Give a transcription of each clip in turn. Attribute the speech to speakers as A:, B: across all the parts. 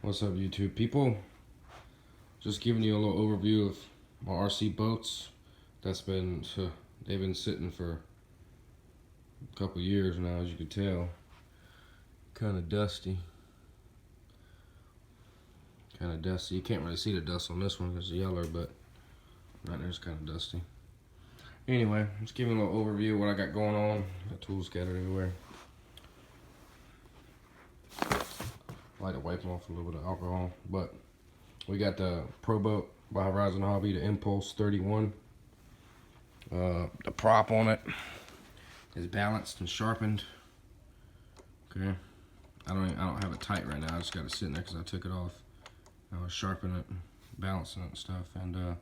A: What's up, YouTube people? Just giving you a little overview of my RC boats. They've been sitting for a couple years now, as you can tell. Kind of dusty. You can't really see the dust on this one because it's yellow, but right there's kind of dusty. Anyway, just giving a little overview of what I got going on. Got tools scattered everywhere. I like to wipe them off with a little bit of alcohol, but we got the Pro Boat by Horizon Hobby, the Impulse 31. The prop on it is balanced and sharpened. Okay, I don't have it tight right now. I just got it sitting there because I took it off. I was sharpening it, and balancing it and stuff, and of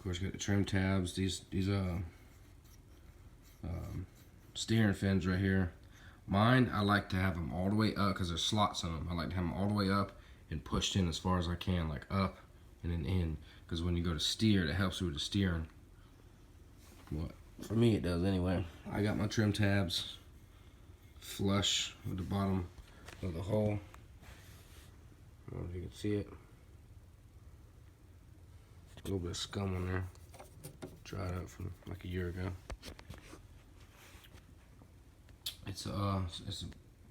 A: course got the trim tabs. These steering fins right here. Mine, I like to have them all the way up because there's slots in them. I like to have them all the way up and pushed in as far as I can, like up and then in. Because when you go to steer, that helps you with the steering. What? For me, it does anyway. I got my trim tabs flush with the bottom of the hole. I don't know if you can see it. A little bit of scum on there. Dried up from like a year ago. It's a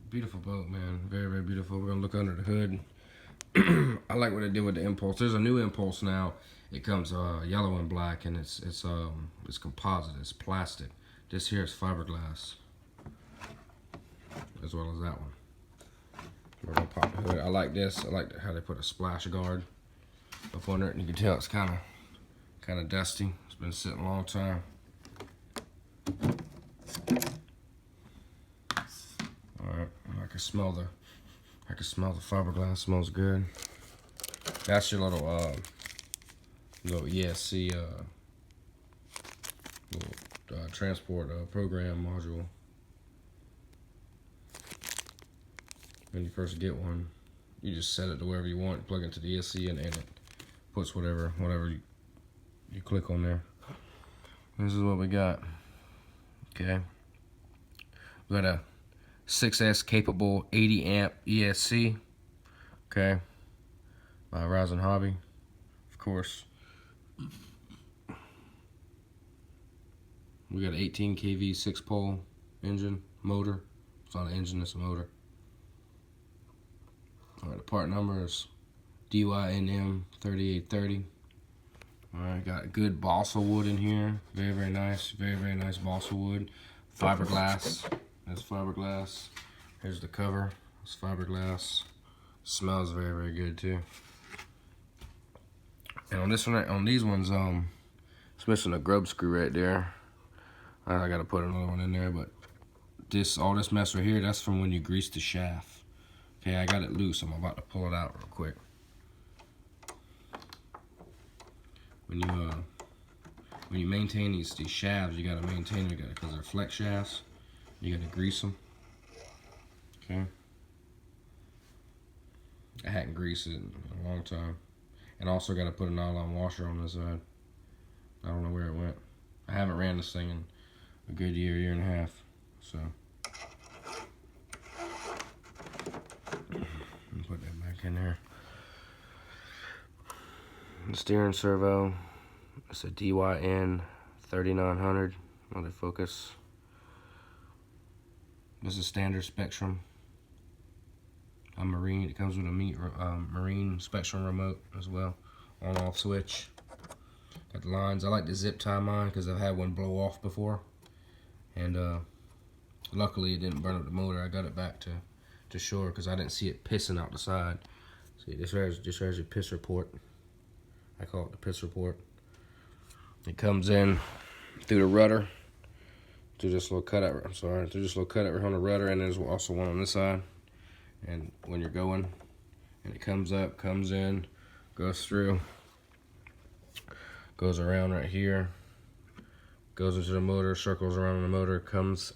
A: beautiful boat, man. Very, very beautiful. We're gonna look under the hood. I like what they did with the Impulse. There's a new Impulse now. It comes yellow and black, and it's composite. It's plastic. This here is fiberglass, as well as that one. We're gonna pop the hood. I like this. I like how they put a splash guard up under it, and you can tell it's kind of dusty. It's been sitting a long time. All right, I can smell the fiberglass. Smells good. That's your little ESC transport program module. When you first get one, you just set it to wherever you want. Plug it into the ESC, and it puts whatever you click on there. This is what we got. Okay, we got a 6S capable 80 amp ESC. Okay, by Horizon Hobby, of course. We got an 18 kV 6-pole engine motor. It's not an engine, it's a motor. All right, the part number is DYNM 3830. All right, got good balsa wood in here. Very, very nice. Very, very nice balsa wood. Fiberglass. That's fiberglass. Here's the cover. It's fiberglass. Smells very, very good too. And on this one, on these ones, it's missing a grub screw right there. I gotta put another one in there, but all this mess right here, that's from when you grease the shaft. Okay, I got it loose. I'm about to pull it out real quick. When you maintain these shafts, you gotta maintain them because they're flex shafts. You gotta grease them. Okay. I hadn't greased it in a long time. And also got to put a nylon washer on this side. I don't know where it went. I haven't ran this thing in a good year and a half. So put that back in there. The steering servo. It's a DYN 3900 autofocus. This is standard Spectrum. Marine. It comes with a Marine Spectrum remote as well, on-off switch. Got the lines. I like to zip tie mine because I've had one blow off before, and luckily it didn't burn up the motor. I got it back to shore because I didn't see it pissing out the side. See, this there's your piss report. I call it the piss report. It comes in through the rudder, through this little cutout. Through this little cutout right on the rudder, and there's also one on this side. And when you're going, and it comes up, comes in, goes through, goes around right here, goes into the motor, circles around the motor, comes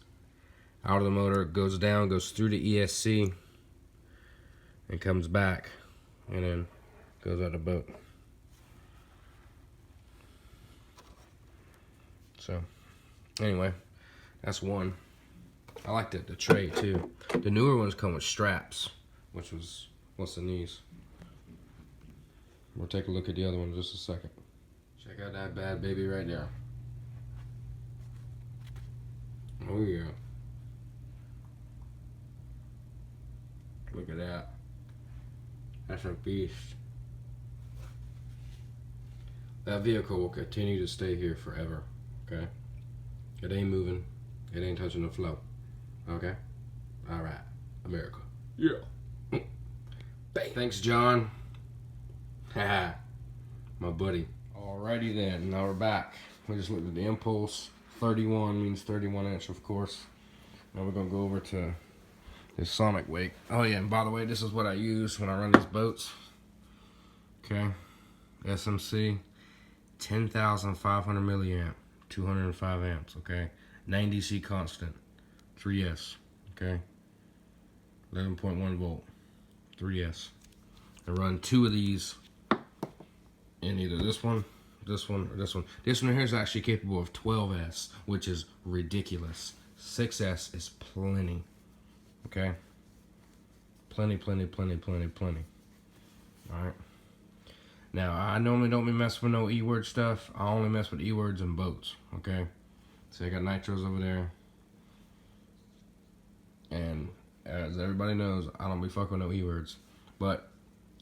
A: out of the motor, goes down, goes through the ESC, and comes back, and then goes out the boat. So, anyway, that's one. I like the tray too. The newer ones come with straps. which was what's in these. We'll take a look at the other one in just a second. Check out that bad baby right there. Oh yeah. Look at that. That's a beast. That vehicle will continue to stay here forever. Okay? It ain't moving. It ain't touching the floor. Okay? Alright. America. Yeah. Bang. Thanks, John. Haha. My buddy. Alrighty then. Now we're back. We just looked at the Impulse. 31 means 31 inch, of course. Now we're going to go over to this Sonic Wake. Oh yeah, and by the way, this is what I use when I run these boats. Okay. SMC. 10,500 milliamp. 205 amps. Okay. 90C constant. 3S. Okay. 11.1 volt. 3S. I run 2 of these in either this one, or this one. This one here is actually capable of 12S, which is ridiculous. 6S is plenty. Okay? Plenty. Alright? Now, I normally don't be messing with no E-word stuff. I only mess with E-words and boats. Okay? So I got nitros over there. And as everybody knows, I don't be fucking with no E-words. But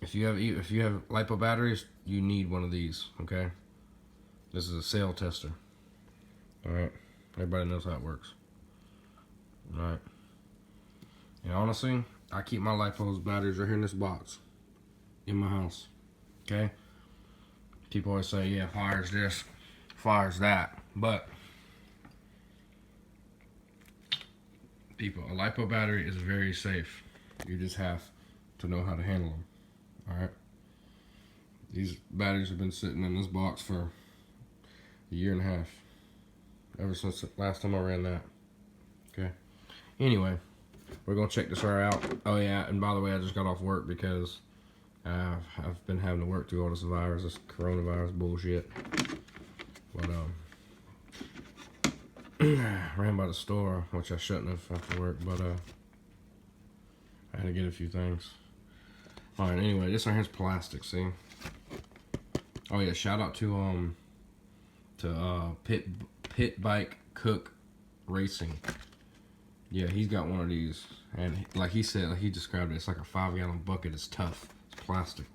A: if you have LiPo batteries, you need one of these, okay? This is a sail tester. Alright? Everybody knows how it works. Alright? And honestly, I keep my LiPo batteries right here in this box. In my house. Okay? People always say, yeah, fire's this, fire's that. But people, a LiPo battery is very safe. You just have to know how to handle them. Alright? These batteries have been sitting in this box for a year and a half. Ever since the last time I ran that. Okay? Anyway, we're going to check this out. Oh yeah, and by the way, I just got off work because I've been having to work through all this virus, this coronavirus bullshit. But, ran by the store, which I shouldn't have after work, but, I had to get a few things. Alright, anyway, this right here's plastic, see? Oh yeah, shout out to Pit Bike Cook Racing. Yeah, he's got one of these. And like he said, like he described it, it's like a 5-gallon bucket. It's tough. It's plastic.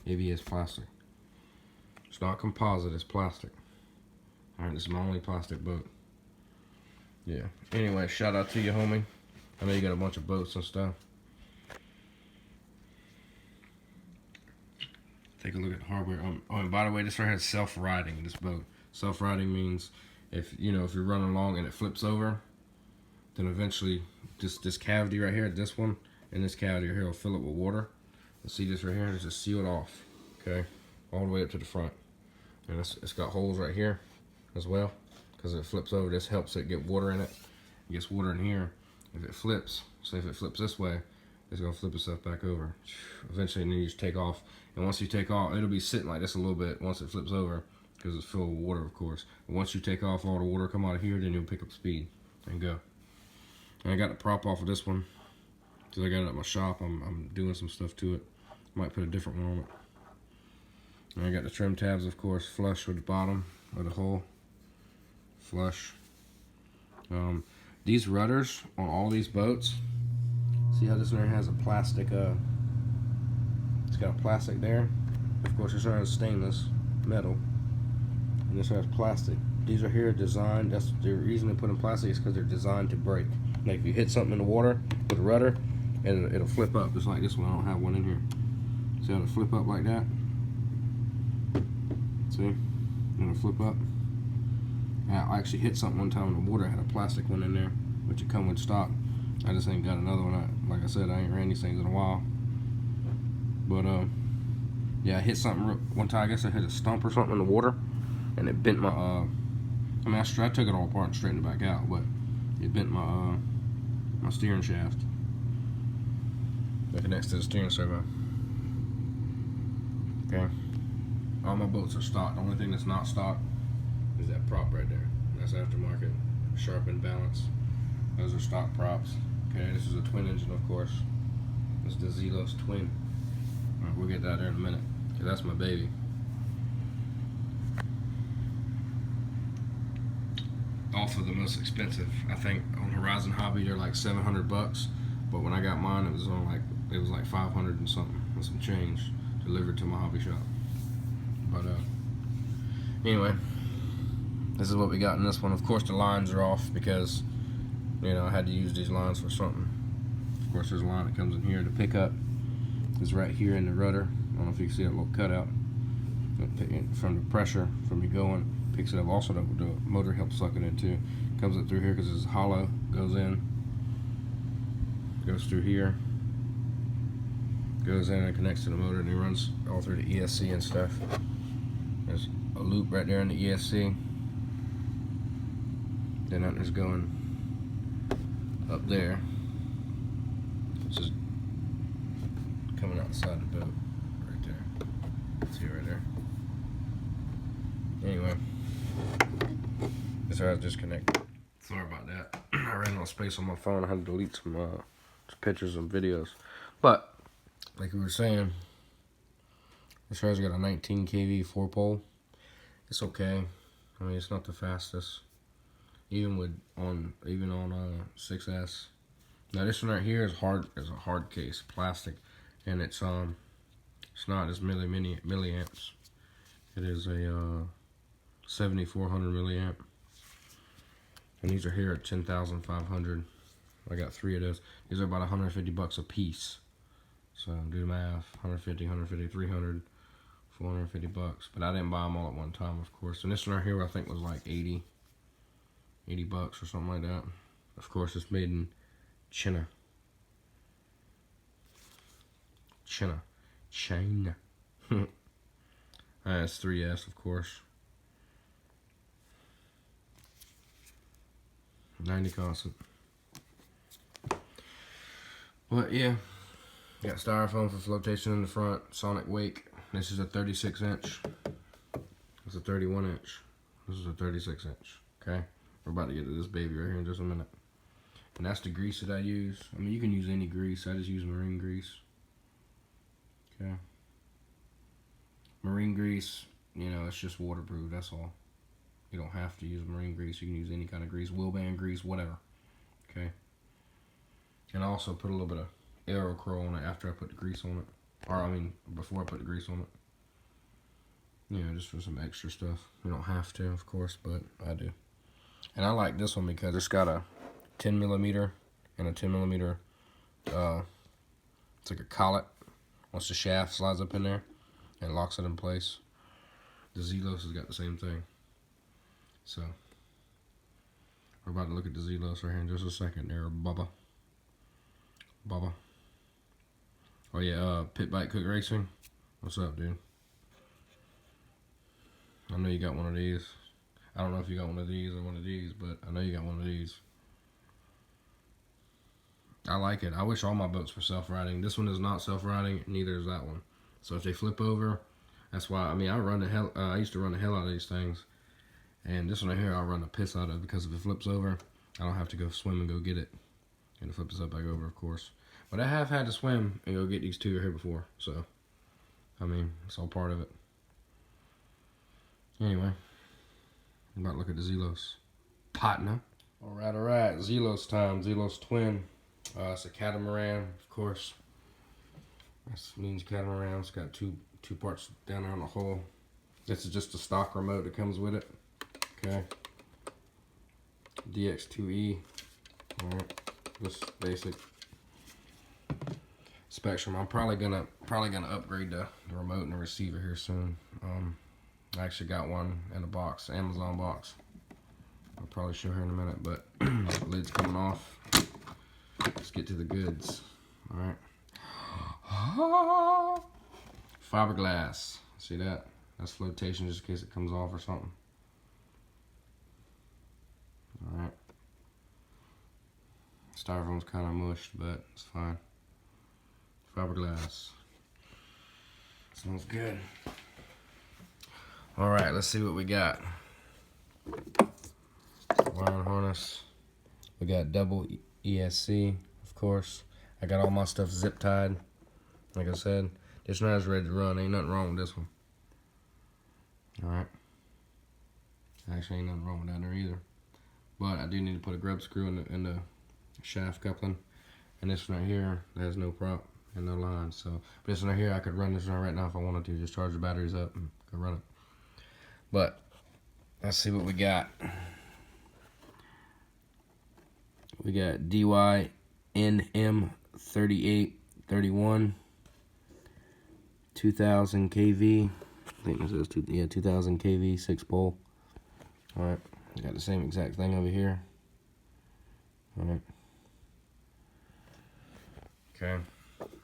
A: ABS plastic. It's not composite, it's plastic. Alright, this is my only plastic boat. Yeah. Anyway, shout out to you, homie. I know you got a bunch of boats and stuff. Take a look at the hardware. Oh, and by the way, this right here is self-riding, this boat. Self-riding means if you're running along and it flips over, then eventually this cavity right here, this one, and this cavity right here will fill it with water. And see this right here? It's just sealed off, okay? All the way up to the front. And it's got holes right here as well, because if it flips over, this helps it get water in it. It gets water in here. If it flips, say if it flips this way, it's gonna flip itself back over. Eventually, then you just take off. And once you take off, it'll be sitting like this a little bit once it flips over, because it's filled with water, of course. But once you take off, all the water come out of here, then you'll pick up speed and go. And I got the prop off of this one, because I got it at my shop. I'm doing some stuff to it. Might put a different one on it. And I got the trim tabs, of course, flush with the bottom of the hole. Flush. These rudders on all these boats, see how this one has a plastic, it's got a plastic there. Of course, this one has stainless metal, and this one has plastic. These are here designed, that's the reason they put in plastic is because they're designed to break. Like if you hit something in the water with a rudder, and it'll flip up, just like this one. I don't have one in here. See how it'll flip up like that? See? It'll flip up. I actually hit something one time in the water. I had a plastic one in there, which would come with stock. I just ain't got another one. Like I said, I ain't ran these things in a while. But, yeah, I hit something one time. I guess I hit a stump or something in the water, and it bent my, I took it all apart and straightened it back out, but it bent my, my steering shaft. That connects to the steering servo. Okay. All my boats are stocked. The only thing that's not stocked is that prop right there. That's aftermarket. Sharp and balance. Those are stock props. Okay, this is a twin engine, of course. It's the Zelos Twin. Alright, we'll get that there in a minute. Okay, that's my baby. Also the most expensive. I think on Horizon Hobby they're like $700, but when I got mine it was like 500 and something with some change delivered to my hobby shop. But anyway, this is what we got in this one. Of course the lines are off because, you know, I had to use these lines for something. Of course there's a line that comes in here. The pickup is right here in the rudder. I don't know if you can see that little cutout. From the pressure from me going, picks it up. Also the motor helps suck it in too. Comes up through here because it's hollow, goes in, goes through here, goes in and connects to the motor, and it runs all through the ESC and stuff. There's a loop right there in the ESC. Then that is going up there, which is coming outside the boat right there. See right there. Anyway, this has disconnected. Sorry about that. I ran out of space on my phone. I had to delete some pictures and videos. But like we were saying, this has got a 19 kV 4-pole. It's okay. I mean, it's not the fastest, even on 6S. Now this one right here is a hard case, plastic, and it's not as milliamps. It is a 7400 milliamp, and these are here at 10,500. I got 3 of those. These are about $150 a piece. So do the math: 150, 150, 300, 450 bucks. But I didn't buy them all at one time, of course. And this one right here, I think was like 80 bucks or something like that. Of course, it's made in China. China. That's 3S, of course. 90 constant. But yeah, got styrofoam for flotation in the front. Sonic Wake. This is a 36 inch. It's a 31 inch. This is a 36 inch. Okay, we're about to get to this baby right here in just a minute. And that's the grease that I use. I mean, you can use any grease. I just use marine grease. Okay. Marine grease, you know, it's just waterproof. That's all. You don't have to use marine grease. You can use any kind of grease, wheel band grease, whatever. Okay. And I also put a little bit of Aerocro on it after I put the grease on it, or I mean before I put the grease on it. You know, just for some extra stuff. You don't have to, of course, but I do. And I like this one because it's got a 10 millimeter and a 10 millimeter. It's like a collet. Once the shaft slides up in there and locks it in place. The Zelos has got the same thing. So we're about to look at the Zelos right here in just a second. There, Bubba. Oh yeah, Pit Bike Cook Racing. What's up, dude? I know you got one of these. I don't know if you got one of these or one of these, but I know you got one of these. I like it. I wish all my boats were self-riding. This one is not self-riding, neither is that one. So if they flip over, that's why. I mean, I used to run the hell out of these things, and this one right here, I'll run the piss out of, because if it flips over, I don't have to go swim and go get it, and it flips up back over, of course. But I have had to swim and go get these two here before, so I mean, it's all part of it. Anyway, I'm about to look at the Zelos partner. All right, Zelos time. Zelos Twin. It's a catamaran, of course. This means catamaran. It's got two parts down there on the hull. This is just a stock remote that comes with it. Okay. DX2E. All right. Just basic. Spectrum. I'm probably gonna upgrade the remote and the receiver here soon. I actually got one in a box, Amazon box. I'll probably show her in a minute, but the lid's coming off. Let's get to the goods. All right. Fiberglass. See that? That's flotation, just in case it comes off or something. All right. Styrofoam's kind of mushed, but it's fine. Fiberglass. Smells good. All right, let's see what we got. Wiring harness. We got double ESC, of course. I got all my stuff zip tied. Like I said, this one is ready to run. Ain't nothing wrong with this one. Alright. Actually, ain't nothing wrong with that there either. But I do need to put a grub screw in the shaft coupling. And this one right here, there's no prop and no line. So, but this one right here, I could run this one right now if I wanted to. Just charge the batteries up and go run it. But let's see what we got. We got DY NM3831, 2000 kV. I think this is 2000 kV, 6 pole. All right, got the same exact thing over here. All right. Okay,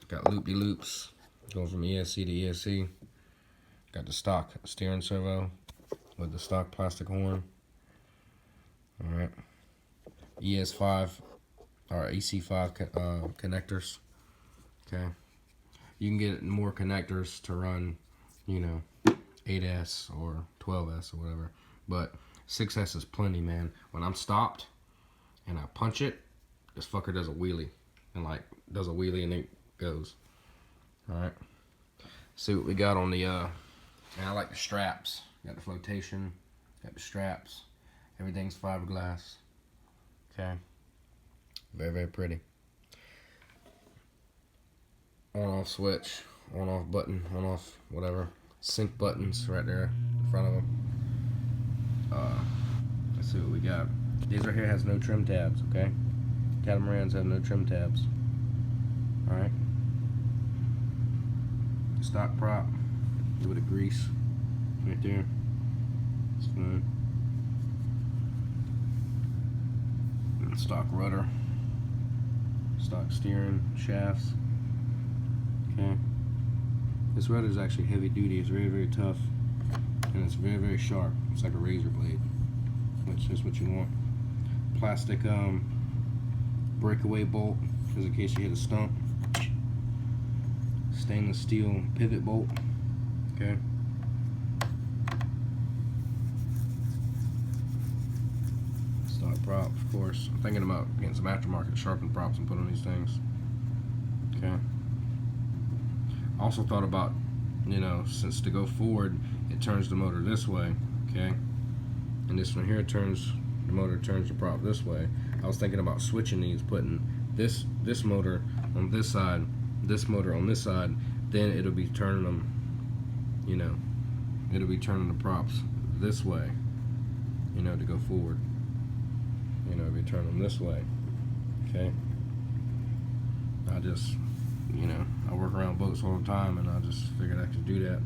A: got loopy loops going from ESC to ESC. Got the stock steering servo with the stock plastic horn. All right, ES5 or EC5 connectors. Okay, you can get more connectors to run, you know, 8S or 12S or whatever, but 6S is plenty, man. When I'm stopped and I punch it, this fucker does a wheelie and like does a wheelie and it goes. All right, see what we got on the and I like the straps. Got the flotation, got the straps, everything's fiberglass. Okay, very, very pretty. On off switch, on off button, on off whatever. Sync buttons right there in front of them. Let's see what we got. These right here has no trim tabs, okay? Catamarans have no trim tabs. Alright. Stock prop. Give it a grease. Right there. It's fine. And stock rudder. Stock steering shafts. Okay. This rudder is actually heavy duty. It's very, very tough. And it's very, very sharp. It's like a razor blade, which is what you want. Plastic breakaway bolt, just in case you hit a stump. Stainless steel pivot bolt. Okay. Stock prop, of course. I'm thinking about getting some aftermarket sharpened props and put on these things. Okay. Also thought about, you know, since to go forward, it turns the motor this way, okay? And this one here turns, the motor turns the prop this way. I was thinking about switching these, putting this motor on this side, this motor on this side, then it'll be turning them, you know, it'll be turning the props this way, you know, to go forward. You know, it'll be turning them this way, okay? I just, you know, I work around boats all the time, and I just figured I could do that.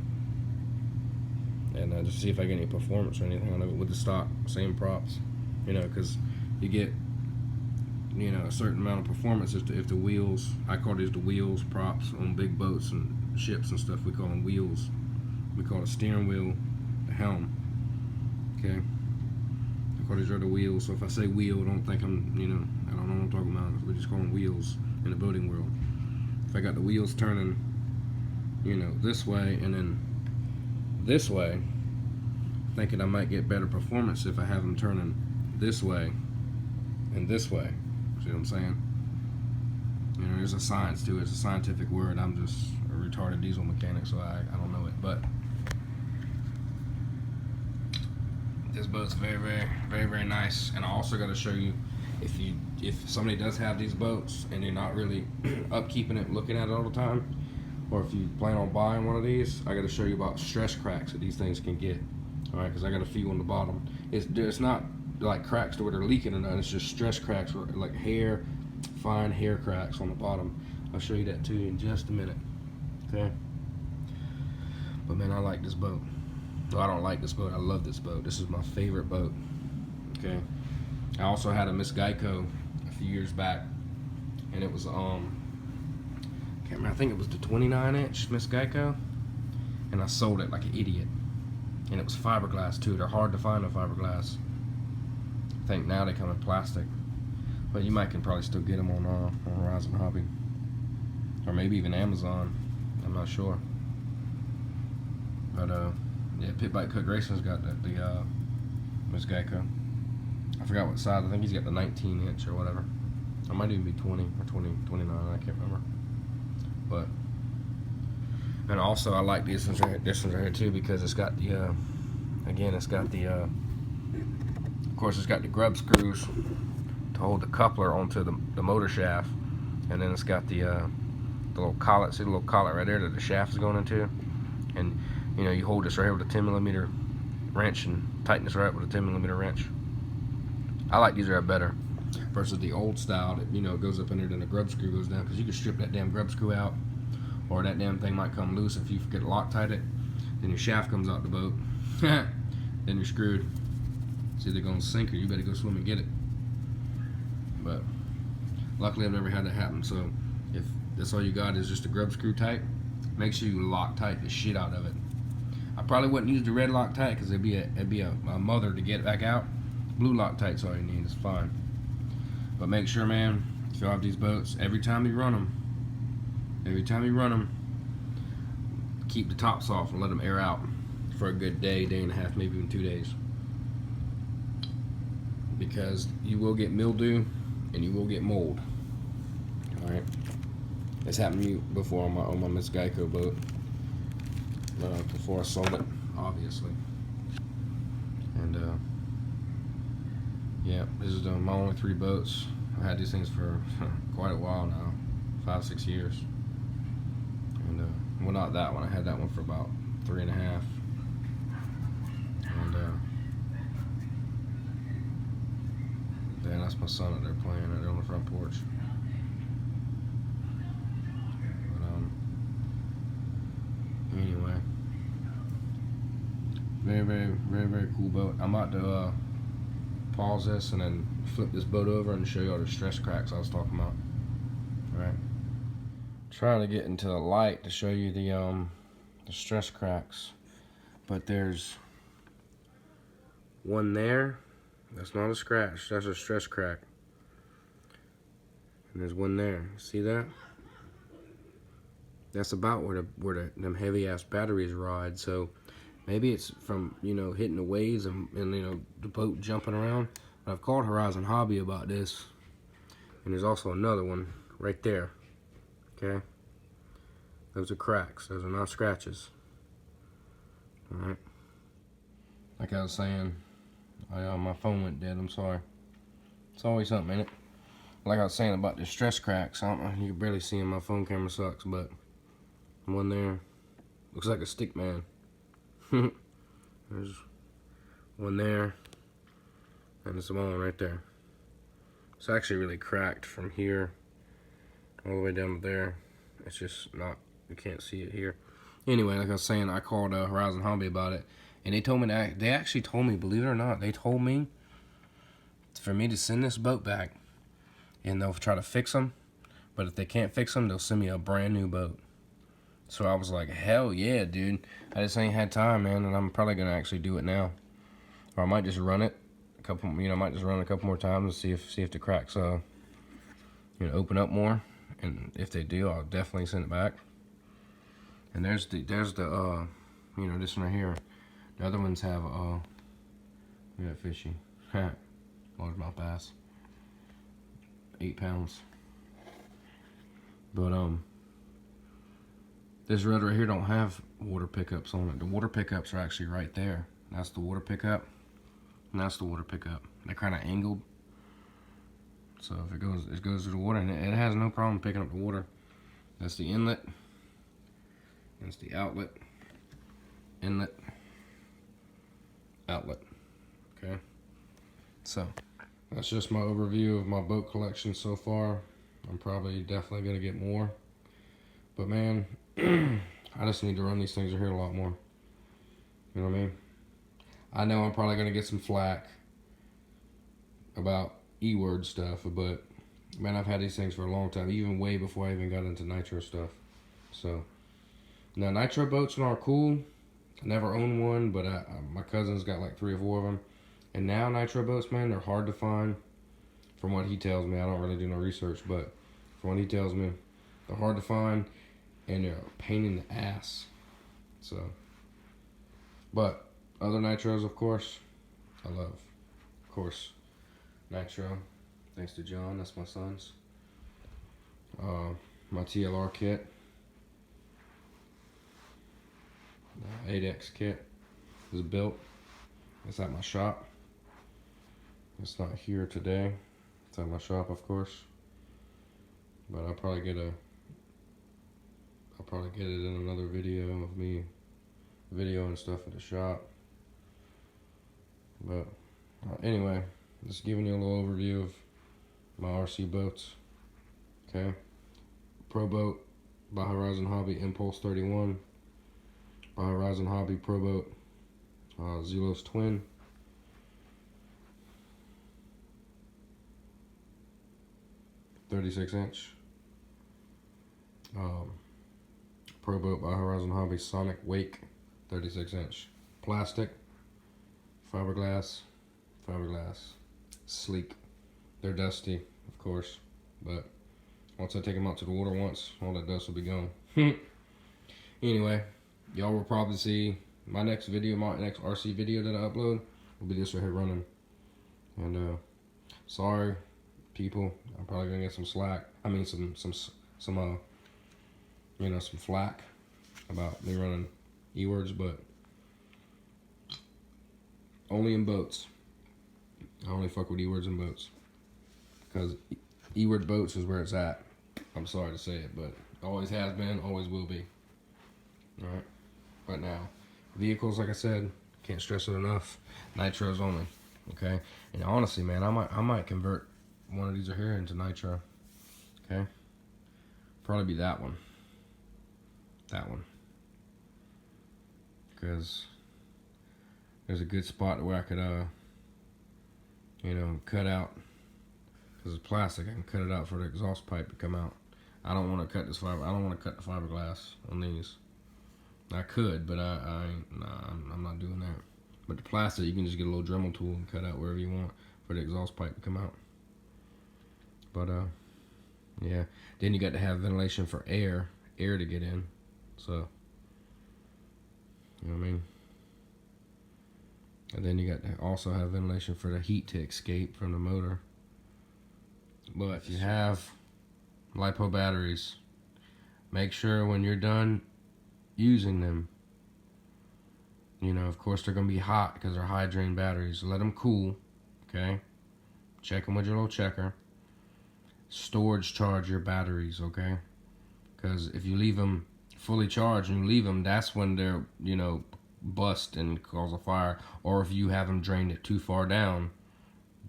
A: And just see if I get any performance or anything on it with the stock, same props. You know, because you get, you know, a certain amount of performance if the wheels, I call these the wheels props on big boats and ships and stuff. We call them wheels. We call it steering wheel, the helm. Okay? I call these are the wheels. So if I say wheel, don't think I'm, you know, I don't know what I'm talking about. We just call them wheels in the boating world. If I got the wheels turning, you know, this way and then this way, thinking I might get better performance if I have them turning this way and this way. See what I'm saying? You know, there's a science to it. It's a scientific word. I'm just a retarded diesel mechanic, so I don't know it. But this boat's very, very, very, very nice. And I also got to show you, if somebody does have these boats and you're not really upkeeping it, looking at it all the time, or if you plan on buying one of these, I got to show you about stress cracks that these things can get. All right, because I got a few on the bottom. It's not like cracks to where they're leaking or nothing. It's just stress cracks, like hair, fine hair cracks on the bottom. I'll show you that too in just a minute. Okay. But man, I like this boat. No, I don't like this boat. I love this boat. This is my favorite boat. Okay. I also had a Miss Geico a few years back, and it was can't remember, I think it was the 29-inch Miss Geico, and I sold it like an idiot. And it was fiberglass too. They're hard to find in fiberglass. I think now they come in plastic, but you can probably still get them on Horizon Hobby, or maybe even Amazon. I'm not sure. But yeah, Pit Bike Cook Racing's got the Miss Geico. I forgot what size. I think he's got the 19-inch or whatever. I might even be 20 or 29, I can't remember. But, and also I like this ones right here too, because it's got the, again, it's got the, of course it's got the grub screws to hold the coupler onto the motor shaft. And then it's got the little collet, see the little collet right there that the shaft is going into. And, you know, you hold this right here with a 10mm wrench and tighten this right up with a 10mm wrench. I like these right better versus the old style that, you know, goes up in there, then the grub screw goes down, because you can strip that damn grub screw out, or that damn thing might come loose if you forget to Loctite it. Then your shaft comes out the boat. Then you're screwed. It's either gonna sink or you better go swim and get it. But luckily I've never had that happen. So if that's all you got is just a grub screw type, make sure you Loctite the shit out of it. I probably wouldn't use the red Loctite because it'd be a mother to get it back out. Blue Loctite's all you need, it's fine. But make sure, man, if you have these boats, every time you run them, keep the tops off and let them air out for a good day, day and a half, maybe even 2 days. Because you will get mildew and you will get mold. Alright? It's happened to me before on my Miss Geico boat. Before I sold it, obviously. And yeah, this is my only 3 boats. I've had these things for quite a while now, 5-6 years. And well, not that one. I had that one for about 3.5. And damn, that's my son out there playing right there on the front porch. But anyway, very cool boat. I'm about to pause this and then flip this boat over and show you all the stress cracks I was talking about. Alright. Trying to get into the light to show you the stress cracks. But there's one there. That's not a scratch, that's a stress crack. And there's one there. See that? That's about where them heavy ass batteries ride. So maybe it's from, you know, hitting the waves and you know, the boat jumping around. But I've called Horizon Hobby about this. And there's also another one right there. Okay? Those are cracks. Those are not scratches. Alright? Like I was saying, my phone went dead. I'm sorry. It's always something, ain't it? Like I was saying about the stress cracks. I don't know. You can barely see them. My phone camera sucks, but one there looks like a stick man. There's one there, and there's one right there. It's actually really cracked from here all the way down to there. It's just not, you can't see it here. Anyway, like I was saying, I called Horizon Hobby about it, and they told me that, they actually told me, believe it or not, they told me for me to send this boat back, and they'll try to fix them, but if they can't fix them, they'll send me a brand new boat. So I was like, hell yeah, dude. I just ain't had time, man, and I'm probably gonna actually do it now. Or I might just run it a couple, you know, I might just run it a couple more times and see if the cracks, you know, open up more. And if they do, I'll definitely send it back. And there's the you know, this one right here. The other ones have look at that fishy. Largemouth bass. 8 pounds. But this rudder right here don't have water pickups on it. The water pickups are actually right there. That's the water pickup, and that's the water pickup. They're kind of angled, so if it goes to the water, and it has no problem picking up the water. That's the inlet. That's the outlet. Inlet. Outlet. Okay. So that's just my overview of my boat collection so far. I'm probably definitely gonna get more, but man, I just need to run these things here a lot more. You know what I mean? I know I'm probably gonna get some flack about E-word stuff, but man, I've had these things for a long time, even way before I even got into nitro stuff. So now nitro boats are cool. I never owned one, but my cousin's got like 3 or 4 of them. And now nitro boats, man, they're hard to find. From what he tells me, I don't really do no research, but from what he tells me, they're hard to find and they're a pain in the ass. So, but other nitros, of course, I love. Of course, nitro. Thanks to John, that's my son's. My TLR kit, the 8X kit is built. It's at my shop. It's not here today. It's at my shop, of course. But I'll probably get it in another video of me videoing stuff at the shop. But anyway, just giving you a little overview of my RC boats. Okay, Pro Boat by Horizon Hobby Impulse 31, by Horizon Hobby Pro Boat Zelos Twin, .36" Pro Boat by Horizon Hobby Sonic Wake 36" plastic, fiberglass, sleek. They're dusty, of course, but once I take them out to the water once, all that dust will be gone. Anyway, y'all will probably see my next video, my next RC video that I upload will be this right here running. And sorry, people, I'm probably gonna get some slack. I mean, some flack about me running E-words, but only in boats. I only fuck with E-words in boats, because E-word boats is where it's at. I'm sorry to say it, but always has been, always will be. All right, but now vehicles, like I said, can't stress it enough. Nitros only. Okay, and honestly, man, I might convert one of these right here into nitro. Okay, probably be that one. Because there's a good spot where I could cut out, because it's plastic. I can cut it out for the exhaust pipe to come out. I don't want to cut this fiber. I don't want to cut the fiberglass on these. I could, but I'm not doing that. But the plastic, you can just get a little Dremel tool and cut out wherever you want for the exhaust pipe to come out. But yeah. Then you got to have ventilation for air to get in. So, you know what I mean? And then you got to also have ventilation for the heat to escape from the motor. But if you have LiPo batteries, make sure when you're done using them, of course they're going to be hot because they're high drain batteries. Let them cool, okay? Check them with your little checker. Storage charge your batteries, okay? Because if you leave them fully charged and you leave them, that's when they're, bust and cause a fire. Or if you have them drained it too far down,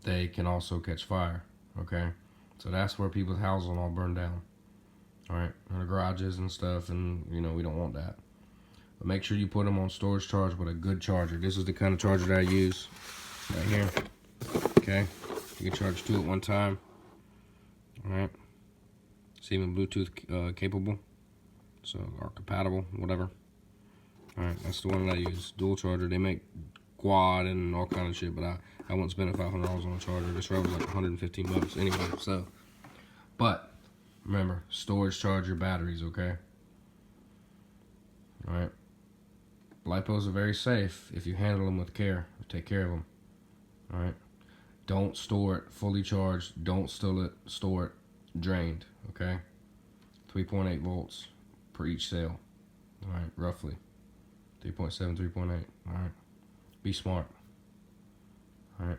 A: they can also catch fire, okay? So that's where people's houses will all burn down, all right? And the garages and stuff, and we don't want that. But make sure you put them on storage charge with a good charger. This is the kind of charger that I use right here, okay? You can charge 2 at one time, all right? It's even Bluetooth capable, so, or compatible, whatever. All right, that's the one that I use, dual charger. They make quad and all kind of shit, but I wouldn't spend $500 on a charger. This right was like 115 bucks anyway. So, but remember, storage charge your batteries, okay? All right. LiPos are very safe if you handle them with care. Take care of them. All right. Don't store it fully charged. Don't store it drained. Okay. 3.8 volts per each cell. All right, roughly 3.7, 3.8. All right. Be smart. All right.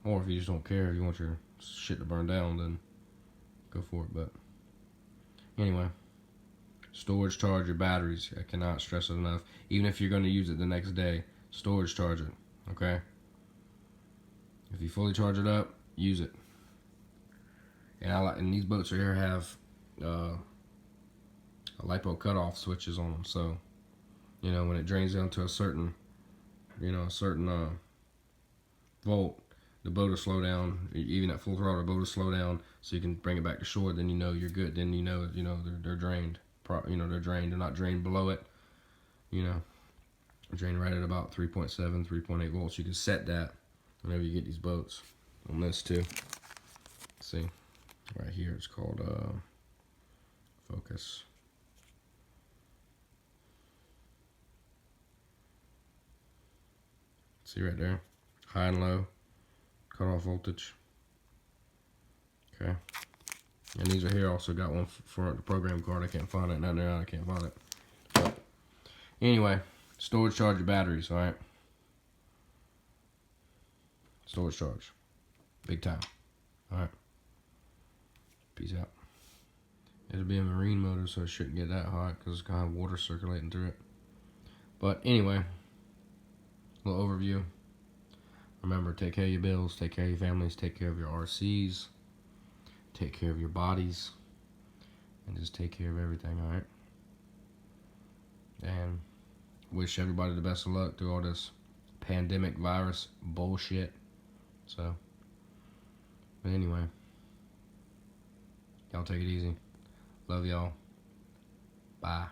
A: Or if you just don't care, if you want your shit to burn down, then go for it. But anyway, storage charge your batteries. I cannot stress it enough. Even if you're going to use it the next day, storage charge it. Okay. If you fully charge it up, use it. And these boats right here have a LiPo cutoff switches on them. So, when it drains down to a certain volt, the boat will slow down. Even at full throttle, the boat will slow down, so you can bring it back to shore. Then you're good. Then they're drained. They're drained. They're not drained below it. Drain right at about 3.7, 3.8 volts. You can set that whenever you get these boats. On this too. See, right here it's called focus. See right there, high and low, cutoff voltage. Okay. And these are here. Also got one for the program card. I can't find it. Not there. I can't find it. But anyway, storage charge your batteries. All right. Storage charge. Big time. All right. Peace out. It'll be a marine motor, so it shouldn't get that hot because it's gonna have water circulating through it. But anyway, little overview. Remember, take care of your bills, take care of your families, take care of your RCs, take care of your bodies, and just take care of everything, alright? And wish everybody the best of luck through all this pandemic virus bullshit. So, but anyway, y'all take it easy. Love y'all. Bye.